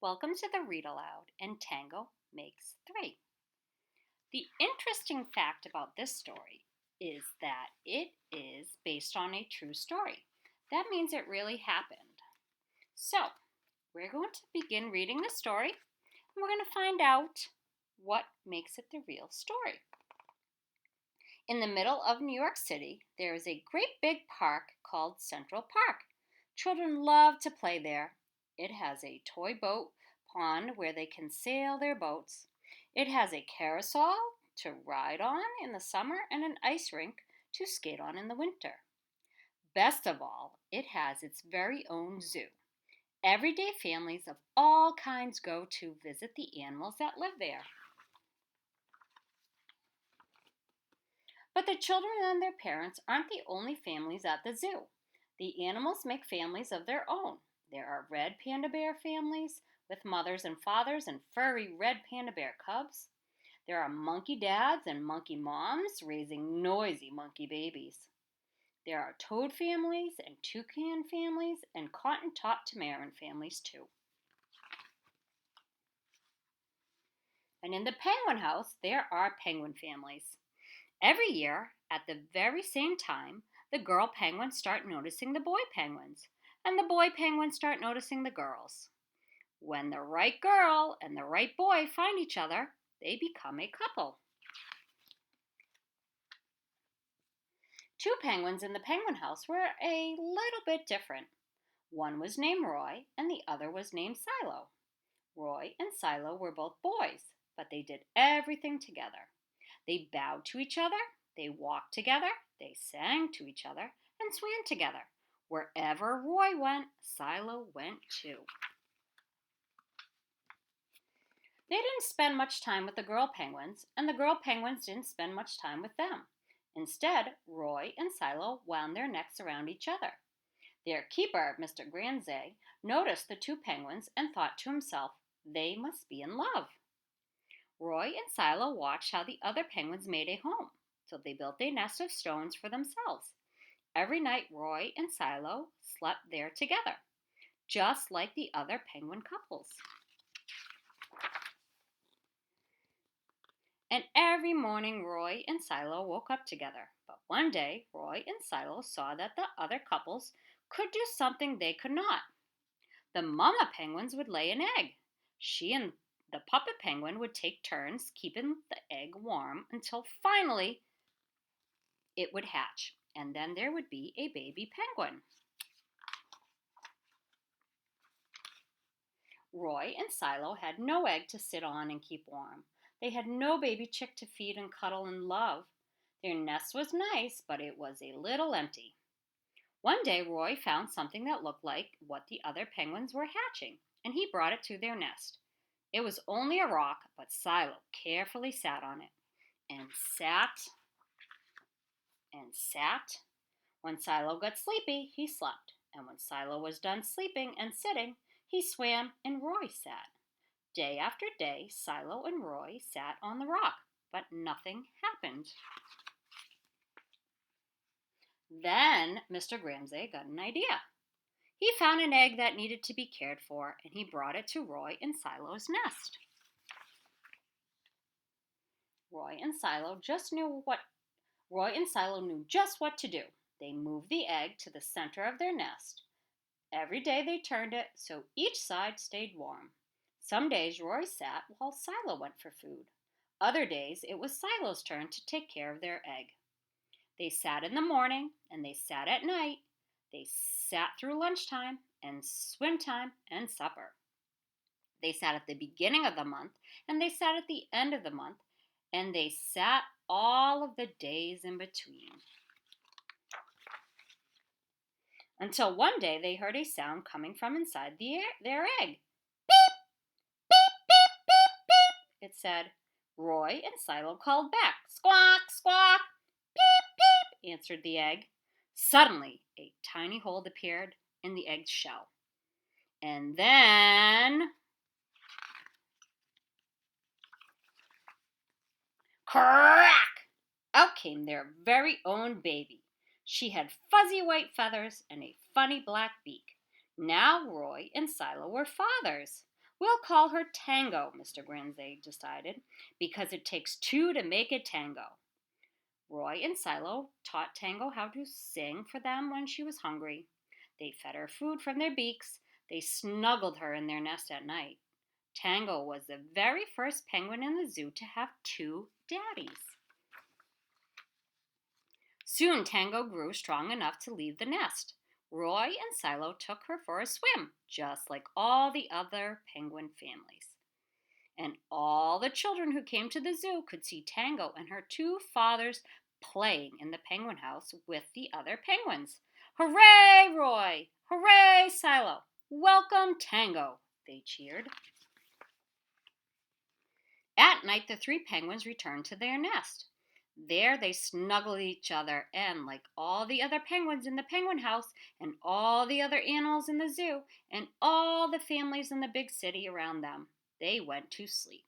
Welcome to the Read Aloud, and Tango makes three. The interesting fact about this story is that it is based on a true story. That means it really happened. So, we're going to begin reading the story, and we're going to find out what makes it the real story. In the middle of New York City, there is a great big park called Central Park. Children love to play there. It has a toy boat pond where they can sail their boats. It has a carousel to ride on in the summer and an ice rink to skate on in the winter. Best of all, it has its very own zoo. Everyday families of all kinds go to visit the animals that live there. But the children and their parents aren't the only families at the zoo. The animals make families of their own. There are red panda bear families with mothers and fathers and furry red panda bear cubs. There are monkey dads and monkey moms raising noisy monkey babies. There are toad families and toucan families and cotton-top tamarin families too. And in the penguin house, there are penguin families. Every year, at the very same time, the girl penguins start noticing the boy penguins, and the boy penguins start noticing the girls. When the right girl and the right boy find each other, they become a couple. Two penguins in the penguin house were a little bit different. One was named Roy, and the other was named Silo. Roy and Silo were both boys, but they did everything together. They bowed to each other, they walked together, they sang to each other, and swam together. Wherever Roy went, Silo went too. They didn't spend much time with the girl penguins, and the girl penguins didn't spend much time with them. Instead, Roy and Silo wound their necks around each other. Their keeper, Mr. Granze, noticed the two penguins and thought to himself, they must be in love. Roy and Silo watched how the other penguins made a home, so they built a nest of stones for themselves. Every night, Roy and Silo slept there together, just like the other penguin couples. And every morning, Roy and Silo woke up together. But one day, Roy and Silo saw that the other couples could do something they could not. The mama penguins would lay an egg. She and the puppet penguin would take turns keeping the egg warm until finally it would hatch, and then there would be a baby penguin. Roy and Silo had no egg to sit on and keep warm. They had no baby chick to feed and cuddle and love. Their nest was nice, but it was a little empty. One day, Roy found something that looked like what the other penguins were hatching, and he brought it to their nest. It was only a rock, but Silo carefully sat on it and sat and sat. When Silo got sleepy, he slept, and when Silo was done sleeping and sitting, he swam and Roy sat. Day after day, Silo and Roy sat on the rock, but nothing happened. Then Mr. Gramsay got an idea. He found an egg that needed to be cared for, and he brought it to Roy and Silo's nest. Roy and Silo knew just what to do. They moved the egg to the center of their nest. Every day they turned it so each side stayed warm. Some days Roy sat while Silo went for food. Other days it was Silo's turn to take care of their egg. They sat in the morning and they sat at night. They sat through lunchtime and swim time and supper. They sat at the beginning of the month and they sat at the end of the month, and they sat all of the days in between. Until one day they heard a sound coming from inside their egg. Beep, beep, beep, beep, beep, it said. Roy and Silo called back. Squawk, squawk. Beep, beep, answered the egg. Suddenly, a tiny hole appeared in the egg's shell. And then, crack! Out came their very own baby. She had fuzzy white feathers and a funny black beak. Now Roy and Silo were fathers. We'll call her Tango, Mr. Granze decided, because it takes two to make a tango. Roy and Silo taught Tango how to sing for them when she was hungry. They fed her food from their beaks. They snuggled her in their nest at night. Tango was the very first penguin in the zoo to have two daddies. Soon Tango grew strong enough to leave the nest. Roy and Silo took her for a swim, just like all the other penguin families. And all the children who came to the zoo could see Tango and her two fathers playing in the penguin house with the other penguins. Hooray, Roy! Hooray, Silo! Welcome, Tango! They cheered. At night, the three penguins returned to their nest. There they snuggled each other, and like all the other penguins in the penguin house, and all the other animals in the zoo, and all the families in the big city around them, they went to sleep.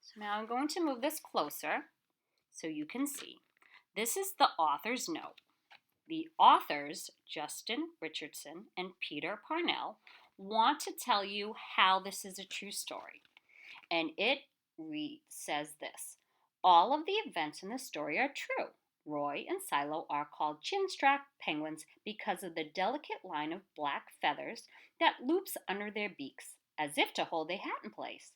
So now I'm going to move this closer so you can see. This is the author's note. The authors, Justin Richardson and Peter Parnell, want to tell you how this is a true story. And it says this: all of the events in the story are true. Roy and Silo are called chin-strap penguins because of the delicate line of black feathers that loops under their beaks, as if to hold their hat in place.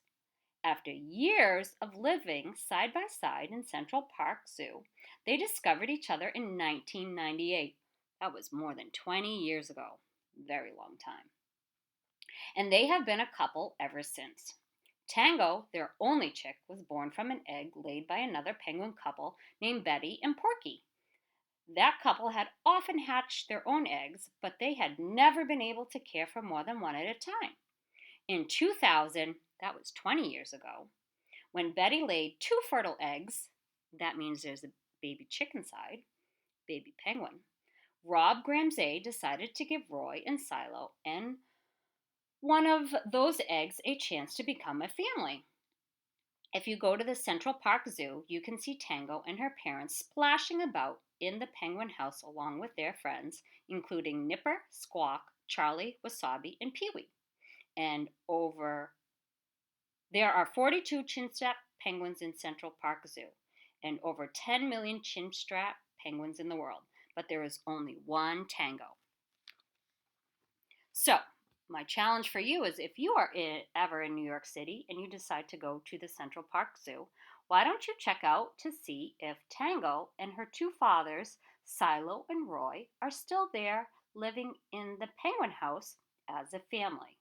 After years of living side by side in Central Park Zoo, they discovered each other in 1998. That was more than 20 years ago. Very long time. And they have been a couple ever since. Tango, their only chick, was born from an egg laid by another penguin couple named Betty and Porky. That couple had often hatched their own eggs, but they had never been able to care for more than one at a time. In 2000, that was 20 years ago, when Betty laid two fertile eggs, that means there's a baby chick inside, baby penguin, Rob Gramsay decided to give Roy and Silo and one of those eggs a chance to become a family. If you go to the Central Park Zoo, you can see Tango and her parents splashing about in the penguin house along with their friends, including Nipper, Squawk, Charlie, Wasabi, and Pee-wee. And there are 42 chinstrap penguins in Central Park Zoo and over 10 million chinstrap penguins in the world, but there is only one Tango. So, my challenge for you is if you are ever in New York City and you decide to go to the Central Park Zoo, why don't you check out to see if Tango and her two fathers, Silo and Roy, are still there living in the penguin house as a family.